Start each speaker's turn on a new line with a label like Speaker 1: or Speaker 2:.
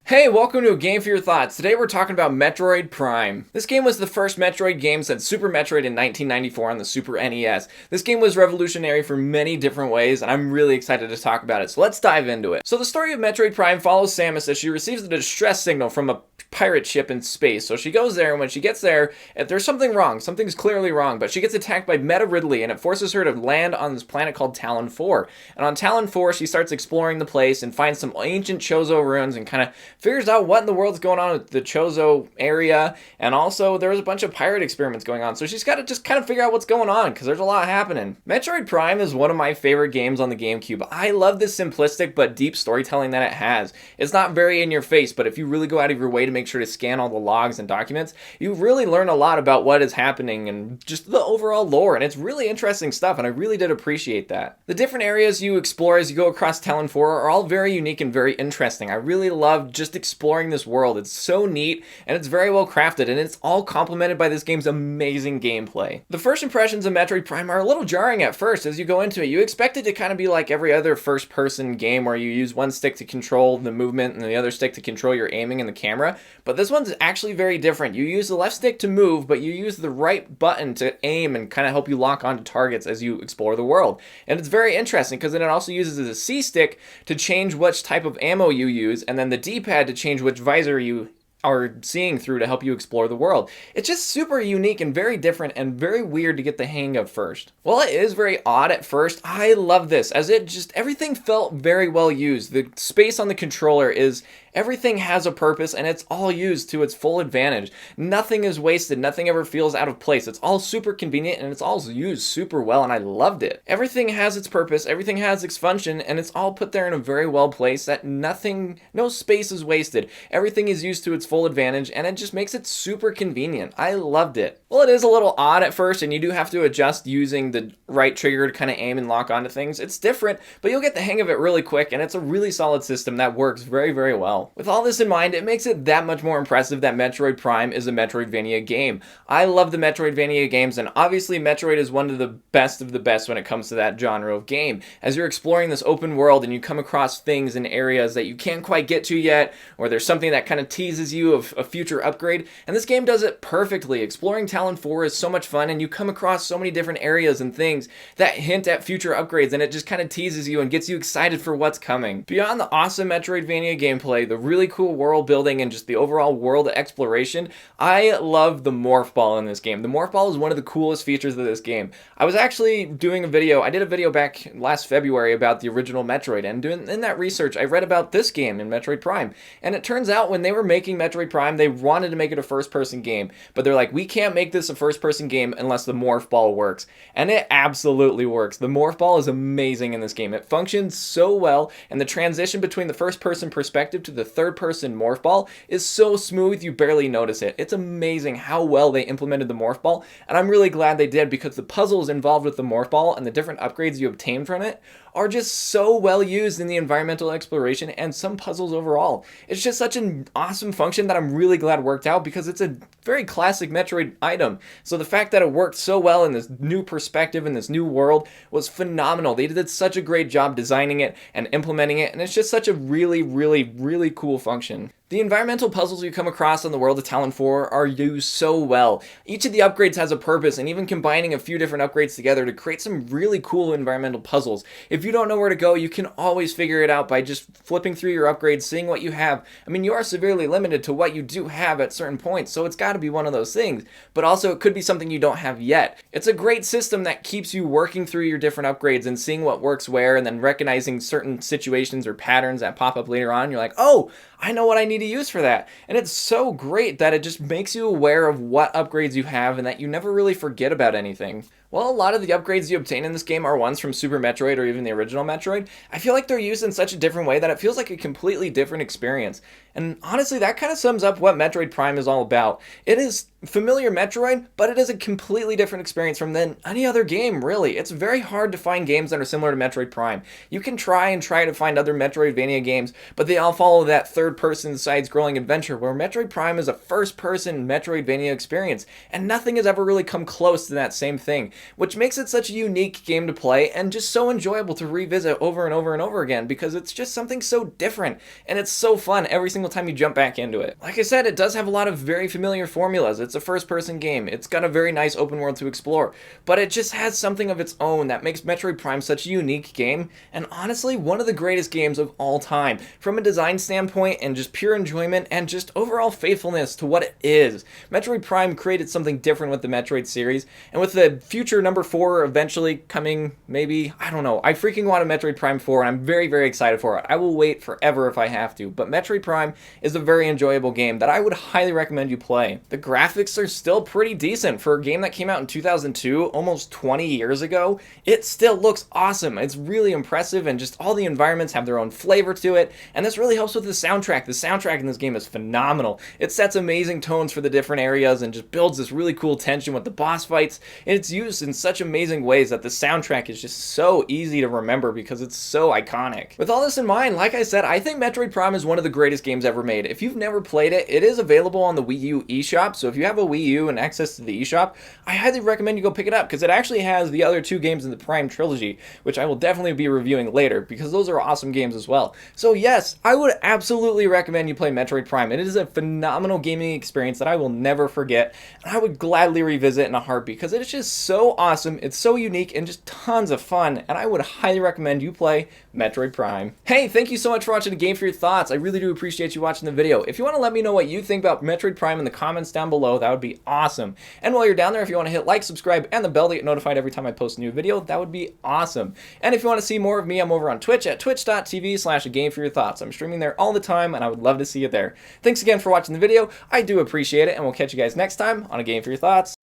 Speaker 1: Hey, welcome to A Game for Your Thoughts. Today we're talking about Metroid Prime. This game was the first Metroid game since Super Metroid in 1994 on the Super NES. This game was revolutionary for many different ways, and I'm really excited to talk about it, so let's dive into it. So the story of Metroid Prime follows Samus as she receives a distress signal from a pirate ship in space. So she goes there, and when she gets there, there's something wrong. Something's clearly wrong, but she gets attacked by Meta Ridley, and it forces her to land on this planet called Tallon IV. And on Tallon IV, she starts exploring the place and finds some ancient Chozo ruins and kind of figures out what in the world's going on with the Chozo area. And also, there was a bunch of pirate experiments going on, so she's got to just kind of figure out what's going on, because there's a lot happening. Metroid Prime is one of my favorite games on the GameCube. I love this simplistic but deep storytelling that it has. It's not very in your face, but if you really go out of your way to make sure to scan all the logs and documents, you really learn a lot about what is happening and just the overall lore, and it's really interesting stuff, and I really did appreciate that. The different areas you explore as you go across Tallon IV are all very unique and very interesting. I really love just exploring this world. It's so neat, and it's very well crafted, and it's all complemented by this game's amazing gameplay. The first impressions of Metroid Prime are a little jarring at first as you go into it. You expect it to kind of be like every other first-person game where you use one stick to control the movement and the other stick to control your aiming and the camera, but this one's actually very different. You use the left stick to move, but you use the right button to aim and kind of help you lock onto targets as you explore the world. And it's very interesting because then it also uses the C stick to change which type of ammo you use, and then the D-pad to change which visor you are seeing through to help you explore the world. It's just super unique and very different and very weird to get the hang of first. While it is very odd at first, I love this as it just everything felt very well used. The space on the controller is everything has a purpose, and it's all used to its full advantage. Nothing is wasted. Nothing ever feels out of place. It's all super convenient, and it's all used super well, and I loved it. Everything has its purpose. Everything has its function, and it's all put there in a very well place that no space is wasted. Everything is used to its full advantage, and it just makes it super convenient. I loved it. Well, it is a little odd at first, and you do have to adjust using the right trigger to kind of aim and lock onto things. It's different, but you'll get the hang of it really quick, and it's a really solid system that works very, very well. With all this in mind, it makes it that much more impressive that Metroid Prime is a Metroidvania game. I love the Metroidvania games, and obviously Metroid is one of the best when it comes to that genre of game. As you're exploring this open world and you come across things in areas that you can't quite get to yet, or there's something that kind of teases you of a future upgrade, and this game does it perfectly. Exploring Tallon IV is so much fun, and you come across so many different areas and things that hint at future upgrades, and it just kind of teases you and gets you excited for what's coming. Beyond the awesome Metroidvania gameplay, the really cool world building, and just the overall world exploration, I love the morph ball in this game. The morph ball is one of the coolest features of this game. I was actually doing a video, I did a video back last February about the original Metroid, and in that research I read about this game in Metroid Prime, and it turns out when they were making Metroid Prime, they wanted to make it a first-person game, but they're like, we can't make this a first-person game unless the morph ball works, and it absolutely works. The morph ball is amazing in this game. It functions so well, and the transition between the first-person perspective to the third-person morph ball is so smooth you barely notice it. It's amazing how well they implemented the morph ball, and I'm really glad they did, because the puzzles involved with the morph ball and the different upgrades you obtain from it are just so well used in the environmental exploration and some puzzles overall. It's just such an awesome function that I'm really glad worked out, because it's a very classic Metroid item. So the fact that it worked so well in this new perspective in this new world was phenomenal. They did such a great job designing it and implementing it, and it's just such a really, really, really cool function. The environmental puzzles you come across in the world of Tallon IV are used so well. Each of the upgrades has a purpose, and even combining a few different upgrades together to create some really cool environmental puzzles. If you don't know where to go, you can always figure it out by just flipping through your upgrades, seeing what you have. I mean, you are severely limited to what you do have at certain points, so it's got to be one of those things. But also, it could be something you don't have yet. It's a great system that keeps you working through your different upgrades and seeing what works where, and then recognizing certain situations or patterns that pop up later on. You're like, oh, I know what I need to use for that. And it's so great that it just makes you aware of what upgrades you have and that you never really forget about anything. While a lot of the upgrades you obtain in this game are ones from Super Metroid or even the original Metroid, I feel like they're used in such a different way that it feels like a completely different experience. And honestly, that kind of sums up what Metroid Prime is all about. It is familiar Metroid, but it is a completely different experience from any other game, really. It's very hard to find games that are similar to Metroid Prime. You can try to find other Metroidvania games, but they all follow that third-person side-scrolling adventure, where Metroid Prime is a first-person Metroidvania experience, and nothing has ever really come close to that same thing. which makes it such a unique game to play and just so enjoyable to revisit over and over and over again because it's just something so different and it's so fun every single time you jump back into it. Like I said, it does have a lot of very familiar formulas. It's a first-person game. It's got a very nice open world to explore, but it just has something of its own that makes Metroid Prime such a unique game, and honestly, one of the greatest games of all time, from a design standpoint and just pure enjoyment and just overall faithfulness to what it is. Metroid Prime created something different with the Metroid series, and with the future number 4 eventually coming, maybe, I don't know, I freaking want a Metroid Prime 4, and I'm very, very excited for it. I will wait forever if I have to, but Metroid Prime is a very enjoyable game that I would highly recommend you play. The graphics are still pretty decent for a game that came out in 2002, almost 20 years ago. It still looks awesome. It's really impressive, and just all the environments have their own flavor to it, and this really helps with the soundtrack. The soundtrack in this game is phenomenal. It sets amazing tones for the different areas and just builds this really cool tension with the boss fights, and it's used in such amazing ways that the soundtrack is just so easy to remember because it's so iconic. With all this in mind, like I said, I think Metroid Prime is one of the greatest games ever made. If you've never played it, it is available on the Wii U eShop, so if you have a Wii U and access to the eShop, I highly recommend you go pick it up because it actually has the other 2 games in the Prime trilogy, which I will definitely be reviewing later because those are awesome games as well. So yes, I would absolutely recommend you play Metroid Prime. It is a phenomenal gaming experience that I will never forget, and I would gladly revisit in a heartbeat because it is just so awesome, it's so unique, and just tons of fun, and I would highly recommend you play Metroid Prime. Hey, thank you so much for watching the Game for Your Thoughts. I really do appreciate you watching the video. If you want to let me know what you think about Metroid Prime in the comments down below, that would be awesome. And while you're down there, if you want to hit like, subscribe, and the bell to get notified every time I post a new video, that would be awesome. And if you want to see more of me, I'm over on Twitch at twitch.tv/aGameForYourThoughts. I'm streaming there all the time, and I would love to see you there. Thanks again for watching the video. I do appreciate it, and we'll catch you guys next time on A Game for Your Thoughts.